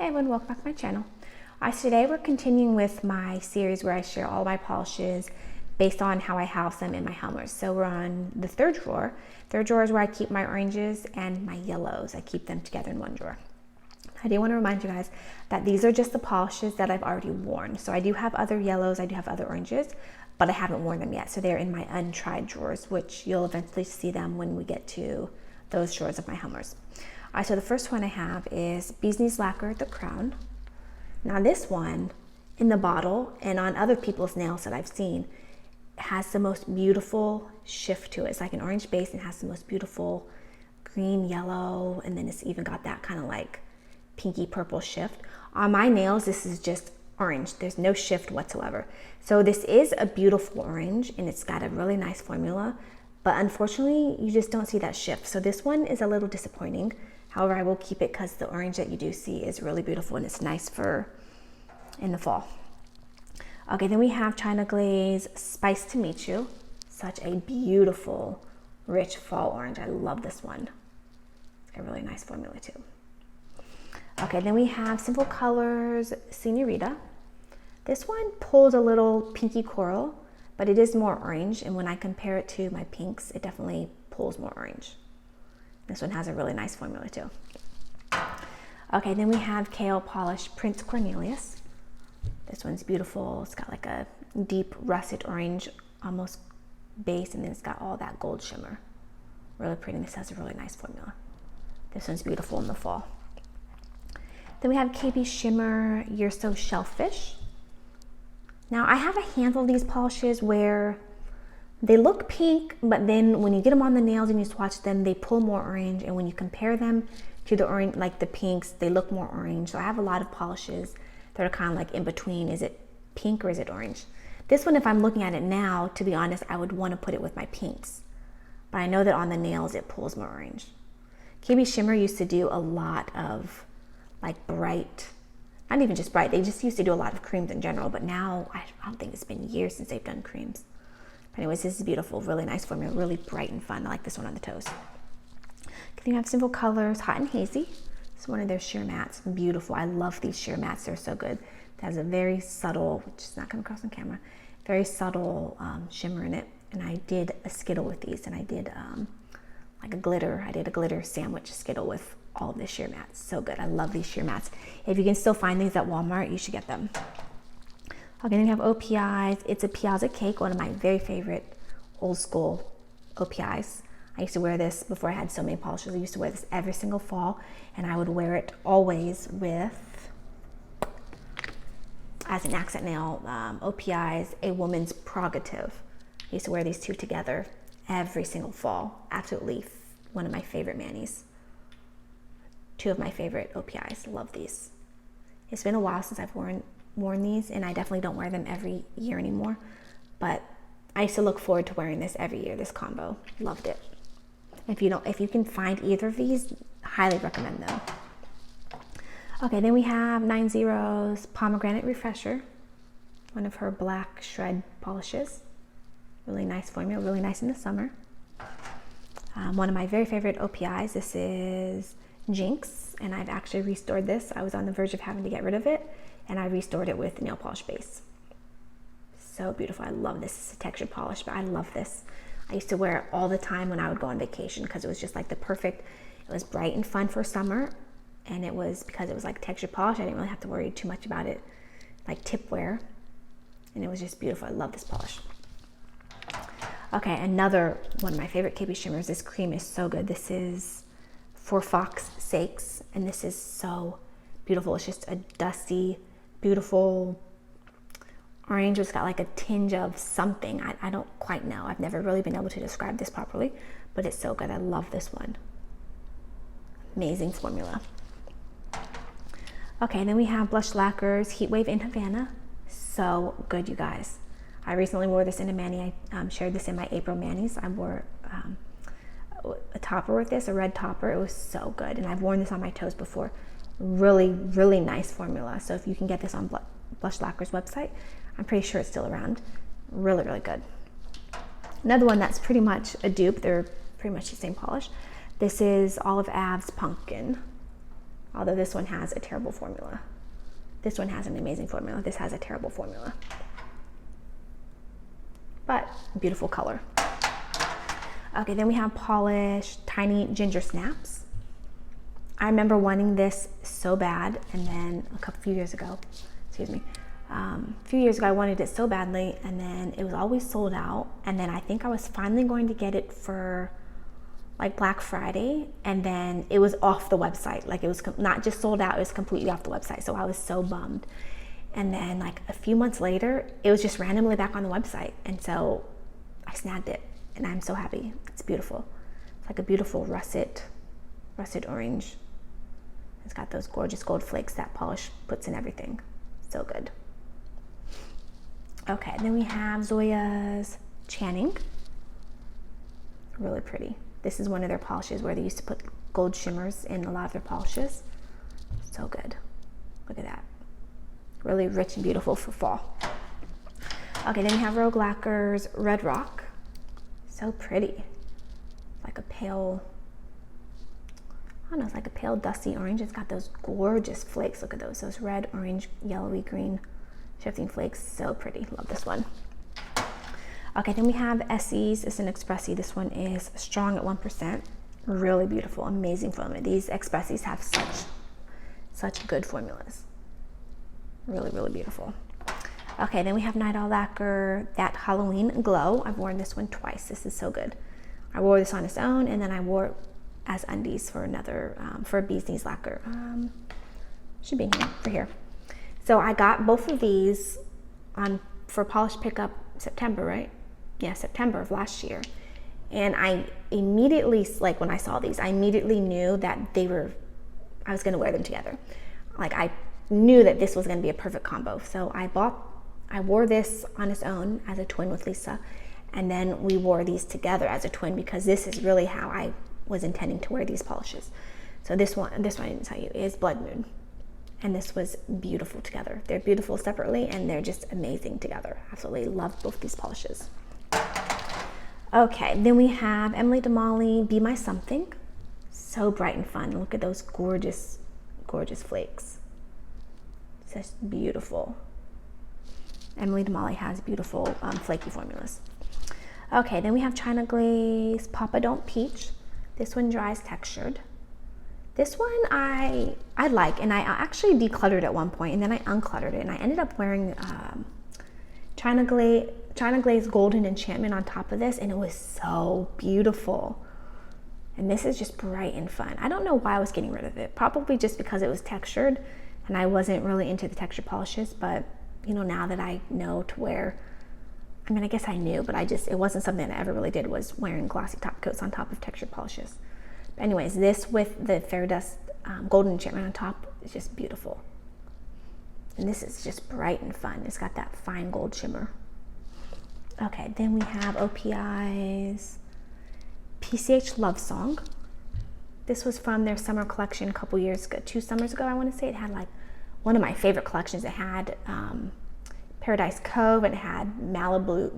everyone, welcome back to my channel. Today we're continuing with my series where I share all my polishes based on how I house them in my helmers. So we're on the third drawer. Third drawer is where I keep my oranges and my yellows. I keep them together in one drawer. I do want to remind you guys that these are just the polishes that I've already worn. So I do have other yellows, I do have other oranges, but I haven't worn them yet. So they're in my untried drawers, which you'll eventually see them when we get to those drawers of my helmers. All right, so the first one I have is Bee's Knees Lacquer, the Crown. Now this one, in the bottle and on other people's nails that I've seen, has the most beautiful shift to it. It's like an orange base and has the most beautiful green, yellow, and then it's even got that kind of like pinky purple shift. On my nails, this is just orange. There's no shift whatsoever. So this is a beautiful orange and it's got a really nice formula, but unfortunately you just don't see that shift. So this one is a little disappointing. However, I will keep it because the orange that you do see is really beautiful and it's nice for in the fall. Okay, then we have China Glaze Spice to Meet You. Such a beautiful, rich fall orange. I love this one. It's got a really nice formula too. Okay, then we have Simple Colors Senorita. This one pulls a little pinky coral, but it is more orange, and when I compare it to my pinks, it definitely pulls more orange. This one has a really nice formula too. Okay, then we have Kale Polish Prince Cornelius. This one's beautiful. It's got like a deep russet orange almost base, and then it's got all that gold shimmer. Really pretty, and this has a really nice formula. This one's beautiful in the fall. Then we have KB Shimmer You're So Shellfish. Now I have a handful of these polishes where they look pink, but then when you get them on the nails and you swatch them, they pull more orange. And when you compare them to the orange, like the pinks, they look more orange. So I have a lot of polishes that are kind of like in between. Is it pink or is it orange? This one, if I'm looking at it now, to be honest, I would want to put it with my pinks. But I know that on the nails, it pulls more orange. KB Shimmer used to do a lot of like bright, not even just bright, they just used to do a lot of creams in general, but now I don't think it's been years since they've done creams. But anyways, this is beautiful, really nice formula, really bright and fun. I like this one on the toes. Then you have Simple Colors Hot and Hazy. It's one of their sheer mattes, beautiful. I love these sheer mattes, they're so good. It has a very subtle, which is not coming across on camera, very subtle shimmer in it. And I did a Skittle with these, and I did like a glitter. I did a glitter sandwich Skittle with all of the sheer mattes. So good. I love these sheer mattes. If you can still find these at Walmart, you should get them. Okay, then we have OPIs. It's a Piazza Cake, one of my very favorite old school OPIs. I used to wear this before I had so many polishes. I used to wear this every single fall, and I would wear it always with, as an accent nail, OPIs, A Woman's Prerogative. I used to wear these two together every single fall. Absolutely one of my favorite manis. Two of my favorite OPIs. Love these. It's been a while since I've worn these, and I definitely don't wear them every year anymore, but I used to look forward to wearing this every year, this combo. Loved it. If you can find either of these, highly recommend them. Okay, then we have 90's Pomegranate Refresher, one of her black shred polishes. Really nice formula, really nice in the summer. One of my very favorite OPIs, this is Jinx, and I've actually restored this. I was on the verge of having to get rid of it, and I restored it with nail polish base. So beautiful. I love this. It's a textured polish, but I love this. I used to wear it all the time when I would go on vacation because it was just like the perfect, it was bright and fun for summer, and it was because it was like textured polish. I didn't really have to worry too much about it, like tip wear, and it was just beautiful. I love this polish. Okay, another one of my favorite KB shimmers. This cream is so good. This is For Fox Sakes, and this is so beautiful. It's just a dusty, beautiful orange. It's got like a tinge of something. I don't quite know. I've never really been able to describe this properly, but it's so good. I love this one. Amazing formula. Okay, then we have Blush Lacquers Heatwave in Havana. So good, you guys. I recently wore this in a mani. I shared this in my April manis. I wore a topper with this, a red topper. It was so good, and I've worn this on my toes before. Really, really nice formula. So if you can get this on Blush Lacquer's website, I'm pretty sure it's still around. Really, really good. Another one that's pretty much a dupe. They're pretty much the same polish. This is Olive Ave's Pumpkin. Although this one has a terrible formula. This one has an amazing formula. This has a terrible formula. But beautiful color. Okay, then we have polished tiny ginger snaps. I remember wanting this so bad, and then a few years ago, I wanted it so badly, and then it was always sold out. And then I think I was finally going to get it for like Black Friday, and then it was off the website. Like, it was not just sold out, it was completely off the website. So I was so bummed. And then like a few months later, it was just randomly back on the website. And so I snagged it, and I'm so happy. It's beautiful. It's like a beautiful russet orange. It's got those gorgeous gold flakes that polish puts in everything. So good. Okay, then we have Zoya's Channing. Really pretty. This is one of their polishes where they used to put gold shimmers in a lot of their polishes. So good. Look at that. Really rich and beautiful for fall. Okay, then we have Rogue Lacquer's Red Rock. So pretty. Like a pale, I don't know, it's like a pale dusty orange. It's got those gorgeous flakes. Look at those red, orange, yellowy, green shifting flakes. So pretty. Love this one. Okay, then we have Essie's. It's an Expressi. This one is strong at 1%. Really beautiful, amazing formula. These Expressis have such good formulas. Really, really beautiful. Okay, then we have Night Owl Lacquer, that Halloween Glow. I've worn this one twice. This is so good. I wore this on its own, and then I wore it as undies for another, for a Bee's Knees lacquer. Should be in here, for here. So I got both of these for polish pickup September, right? Yeah, September of last year. And I immediately, like when I saw these, I immediately knew that I was gonna wear them together. Like, I knew that this was gonna be a perfect combo. So I wore this on its own as a twin with Lisa, and then we wore these together as a twin because this is really how I was intending to wear these polishes. So this one I didn't tell you, is Blood Moon. And this was beautiful together. They're beautiful separately, and they're just amazing together. Absolutely love both these polishes. Okay, then we have Emily Damali, Be My Something. So bright and fun. Look at those gorgeous, gorgeous flakes. It's just beautiful. Emily Damali has beautiful flaky formulas. Okay, then we have China Glaze Papa Don't Peach. This one dries textured. This one I like, and I actually decluttered at one point, and then I uncluttered it, and I ended up wearing China Glaze Golden Enchantment on top of this, and it was so beautiful. And this is just bright and fun. I don't know why I was getting rid of it. Probably just because it was textured, and I wasn't really into the texture polishes, but you know, now that I know to wear, I mean, I guess I knew, but it wasn't something that I ever really did, was wearing glossy top coats on top of textured polishes. But anyways, this with the Fairy Dust Golden Enchantment on top is just beautiful. And this is just bright and fun. It's got that fine gold shimmer. Okay, then we have OPI's PCH Love Song. This was from their summer collection a couple years ago, 2 summers ago, I want to say. It had like one of my favorite collections. It had Paradise Cove, and it had Malibu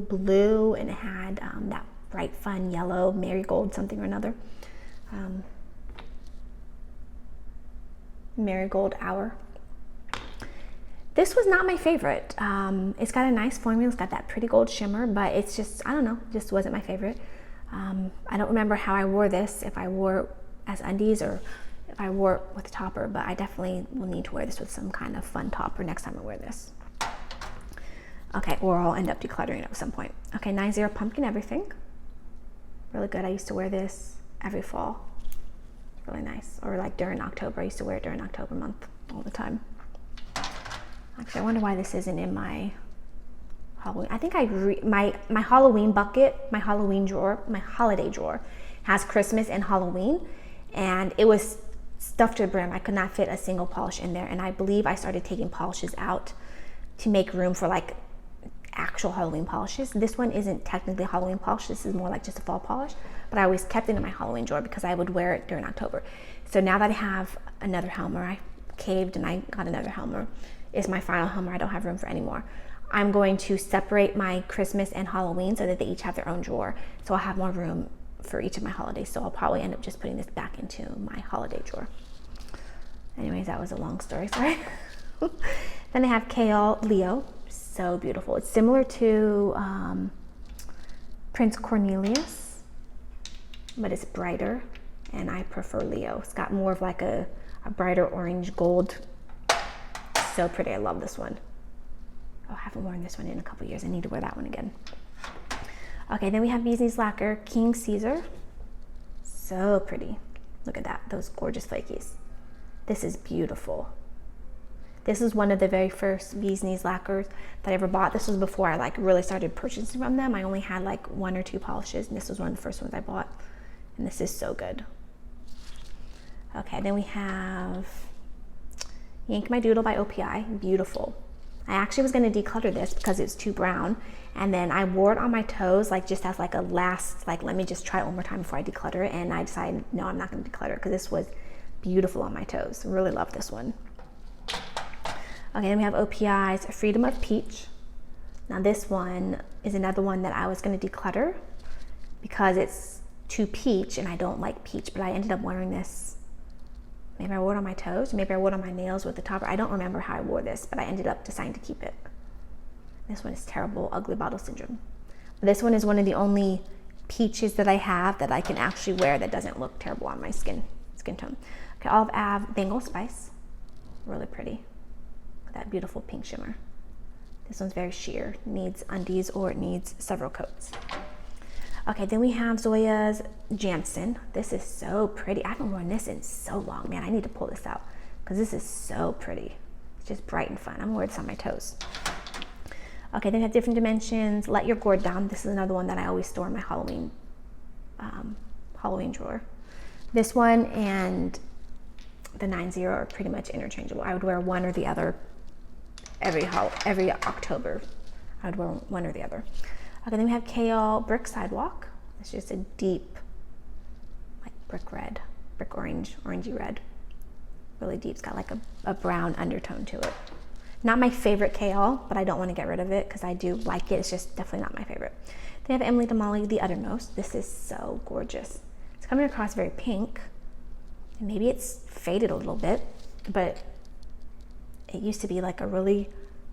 Blue, and it had that bright fun yellow Marigold something or another. Marigold Hour. This was not my favorite. It's got a nice formula. It's got that pretty gold shimmer, but it's just, I don't know, just wasn't my favorite. I don't remember how I wore this, if I wore it as undies or if I wore it with a topper, but I definitely will need to wear this with some kind of fun topper next time I wear this. Okay, or I'll end up decluttering it at some point. Okay, 90 Pumpkin Everything. Really good. I used to wear this every fall. Really nice. Or like during October. I used to wear it during October month all the time. Actually, I wonder why this isn't in my Halloween. I think my Halloween bucket, my Halloween drawer, my holiday drawer has Christmas and Halloween, and it was stuffed to the brim. I could not fit a single polish in there, and I believe I started taking polishes out to make room for like actual Halloween polishes. This one isn't technically a Halloween polish. This is more like just a fall polish, but I always kept it in my Halloween drawer because I would wear it during October. So now that I have another Helmer, I caved and I got another Helmer. Is my final Helmer. I don't have room for any more. I'm going to separate my Christmas and Halloween so that they each have their own drawer. So I'll have more room for each of my holidays, so I'll probably end up just putting this back into my holiday drawer. Anyways, that was a long story, sorry. Then I have Kale Leo, so beautiful. It's similar to Prince Cornelius, but it's brighter, and I prefer Leo. It's got more of like a brighter orange gold. So pretty, I love this one. Oh, I haven't worn this one in a couple years. I need to wear that one again. Okay, then we have Bee's Lacquer King Caesar. So pretty. Look at that, those gorgeous flakies. This is beautiful. This is one of the very first Bee's lacquers that I ever bought. This was before I like really started purchasing from them. I only had like 1 or 2 polishes, and this was one of the first ones I bought. And this is so good. Okay, then we have Yank My Doodle by OPI, beautiful. I actually was gonna declutter this because it's too brown, and then I wore it on my toes, like just as like a last, like let me just try it one more time before I declutter it, and I decided, no, I'm not gonna declutter it because this was beautiful on my toes. Really love this one. Okay, then we have OPI's Freedom of Peach. Now this one is another one that I was gonna declutter because it's too peach, and I don't like peach, but I ended up wearing this. Maybe I wore it on my toes, maybe I wore it on my nails with the topper. I don't remember how I wore this, but I ended up deciding to keep it. This one is terrible, ugly bottle syndrome. This one is one of the only peaches that I have that I can actually wear that doesn't look terrible on my skin tone. Okay, Olive Ave Bengal Spice, really pretty. That beautiful pink shimmer. This one's very sheer, needs undies or it needs several coats. Okay, then we have Zoya's Jamson. This is so pretty. I haven't worn this in so long, man. I need to pull this out because this is so pretty. It's just bright and fun. I'm gonna wear this on my toes. Okay, then we have Different Dimensions. Let Your Gourd Down. This is another one that I always store in my Halloween drawer. This one and the 90 are pretty much interchangeable. I would wear one or the other every October. I would wear one or the other. Okay, then we have Kale Brick Sidewalk. It's just a deep, like brick red, brick orange, orangey red. Really deep. It's got like a brown undertone to it. Not my favorite kale, but I don't want to get rid of it because I do like it. It's just definitely not my favorite. They have Emily Damali, The Uttermost. This is so gorgeous. It's coming across very pink. And maybe it's faded a little bit, but it used to be like a really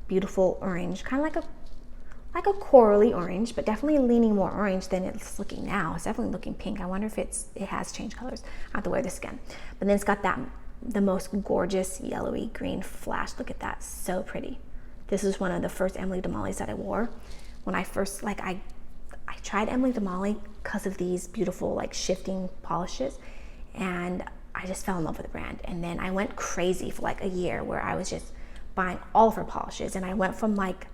beautiful orange, kind of like a corally orange, but definitely leaning more orange than it's looking now. It's definitely looking pink. I wonder if it has changed colors. I have to wear this again. But then it's got the most gorgeous yellowy green flash. Look at that, so pretty. This is one of the first Emily Damalis that I wore. When I first, I tried Emily Damali because of these beautiful like shifting polishes, and I just fell in love with the brand. And then I went crazy for like a year where I was just buying all of her polishes, and I went from like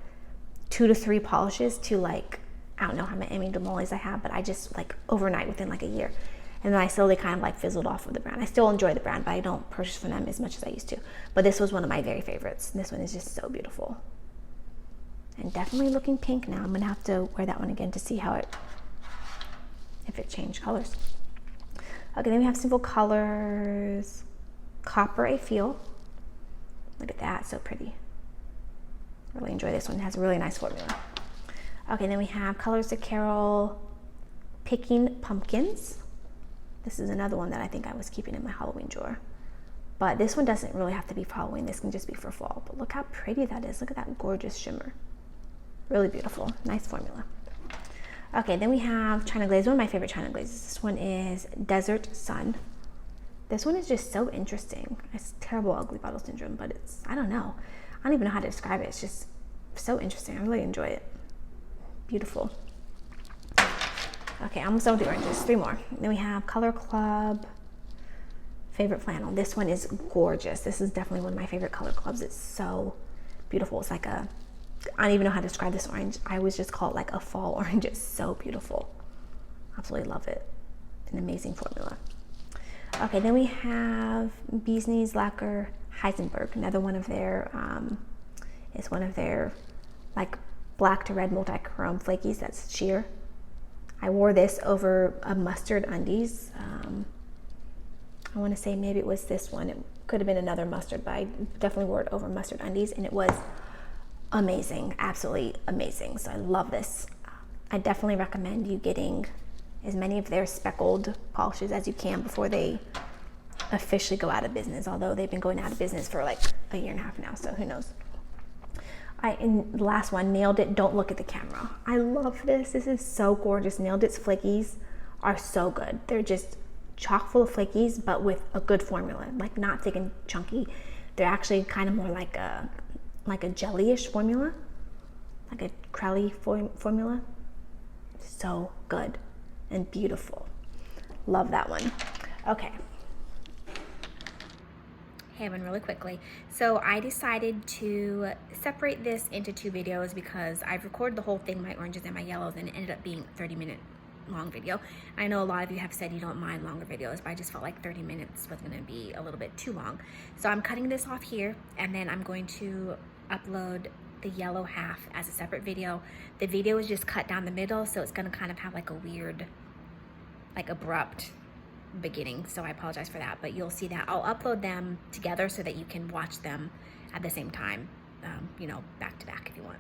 2 to 3 polishes to like, I don't know how many Emily Damalis I have, but I just like overnight within like a year. And then I slowly kind of like fizzled off with the brand. I still enjoy the brand, but I don't purchase from them as much as I used to. But this was one of my very favorites. This one is just so beautiful. And definitely looking pink now. I'm gonna have to wear that one again to see if it changed colors. Okay, then we have Simple Colors, Copper I Feel. Look at that, so pretty. Really enjoy this one. It has a really nice formula. Okay, then we have Colors to Carol, Picking Pumpkins. This is another one that I think I was keeping in my Halloween drawer. But this one doesn't really have to be for Halloween. This can just be for fall. But look how pretty that is. Look at that gorgeous shimmer. Really beautiful. Nice formula. Okay, then we have China Glaze. One of my favorite China glazes. This one is Desert Sun. This one is just so interesting. It's terrible ugly bottle syndrome, but it's, I don't know. I don't even know how to describe it. It's just so interesting. I really enjoy it. Beautiful. Okay, almost done with the oranges. 3 more. Then we have Color Club Favorite Flannel. This one is gorgeous. This is definitely one of my favorite color clubs. It's so beautiful. It's like I don't even know how to describe this orange. I always just call it like a fall orange. It's so beautiful. Absolutely love it. An amazing formula. Okay, then we have Bee's Lacquer Heisenberg. Another one of their, it's one of their like black to red multi-chrome flakies that's sheer. I wore this over a mustard undies. I want to say maybe it was this one. It could have been another mustard, but I definitely wore it over mustard undies, and it was amazing, absolutely amazing. So I love this. I definitely recommend you getting as many of their speckled polishes as you can before they officially go out of business, although they've been going out of business for like a year and a half now, so who knows. And the last one, Nailed It Don't Look at the Camera. I love this. This is so gorgeous. Nailed It's flakies are so good. They're just chock full of flakies, but with a good formula, like not thick and chunky. They're actually kind of more like a jelly-ish formula, like a crelly formula. So good and beautiful. Love that one. Okay. Hey everyone, really quickly. So I decided to separate this into 2 videos because I've recorded the whole thing, my oranges and my yellows, and it ended up being a 30-minute long video. I know a lot of you have said you don't mind longer videos, but I just felt like 30 minutes was going to be a little bit too long. So I'm cutting this off here, and then I'm going to upload the yellow half as a separate video. The video is just cut down the middle, so it's going to kind of have like a weird, like abrupt beginning, so I apologize for that, but you'll see that I'll upload them together so that you can watch them at the same time, you know, back to back if you want.